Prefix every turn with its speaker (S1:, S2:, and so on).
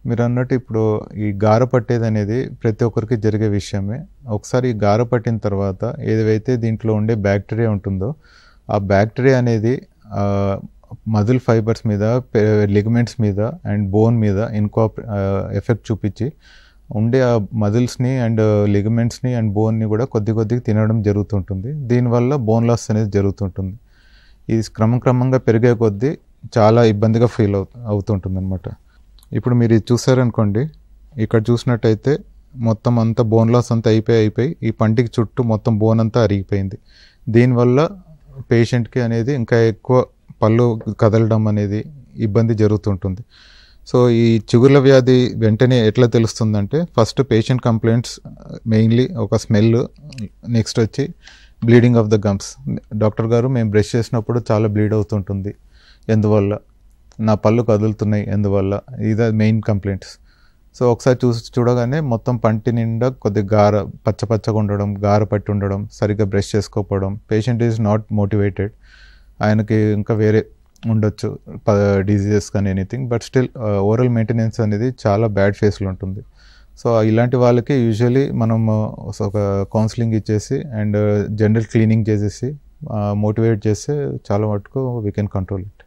S1: మీరన్నట్టు ఇప్పుడు ఈ గార పట్టేదనేది ప్రతి ఒక్కరికి జరిగే విషయమే. ఒకసారి ఈ గార పట్టిన తర్వాత ఏదైతే దీంట్లో ఉండే బ్యాక్టీరియా ఉంటుందో, ఆ బ్యాక్టీరియా అనేది మజిల్ ఫైబర్స్ మీద, లిగమెంట్స్ మీద అండ్ బోన్ మీద ఎఫెక్ట్ చూపించి ఉండే ఆ మజిల్స్ని అండ్ లిగమెంట్స్ని అండ్ బోన్ని కూడా కొద్దిగా తినడం జరుగుతుంటుంది. దీనివల్ల బోన్ లాస్ అనేది జరుగుతుంటుంది. ఇది క్రమంగా పెరిగే కొద్దీ చాలా ఇబ్బందిగా ఫీల్ అవుతుంటుంది అనమాట. ఇప్పుడు మీరు ఇది చూసారనుకోండి, ఇక్కడ చూసినట్టయితే మొత్తం అంతా బోన్ లాస్ అంతా అయిపోయి ఈ పంటికి చుట్టూ మొత్తం బోన్ అంతా అరిగిపోయింది. దీనివల్ల పేషెంట్కి అనేది ఇంకా ఎక్కువ పళ్ళు కదలడం అనేది ఇబ్బంది జరుగుతుంటుంది. సో ఈ చిగుర్ల వ్యాధి వెంటనే ఎట్లా తెలుస్తుందంటే, ఫస్ట్ పేషెంట్ కంప్లైంట్స్ మెయిన్లీ ఒక స్మెల్, నెక్స్ట్ వచ్చి bleeding of the gums. Doctor గారు మేము బ్రష్ చేసినప్పుడు చాలా బ్లీడ్ అవుతుంటుంది, ఎందువల్ల? నా పళ్ళు కదులుతున్నాయి, ఎందువల్ల? ఇది మెయిన్ కంప్లైంట్స్. సో ఒకసారి చూడగానే మొత్తం పంటి నిండా కొద్దిగా పచ్చగా ఉండడం, గార పట్టి ఉండడం, సరిగ్గా బ్రష్ చేసుకోకపోవడం. పేషెంట్ ఈజ్ నాట్ మోటివేటెడ్, ఆయనకి ఇంకా వేరే ఉండొచ్చు డిజీజెస్ కానీ anything, but still oral maintenance అనేది చాలా బ్యాడ్ ఫేస్లో ఉంటుంది. సో ఇలాంటి వాళ్ళకి యూజువలీ మనం ఒక కౌన్సిలింగ్ ఇచ్చేసి అండ్ జనరల్ క్లీనింగ్ చేసేసి మోటివేట్ చేస్తే చాలా మటుకు వీ కెన్ కంట్రోల్ ఇట్.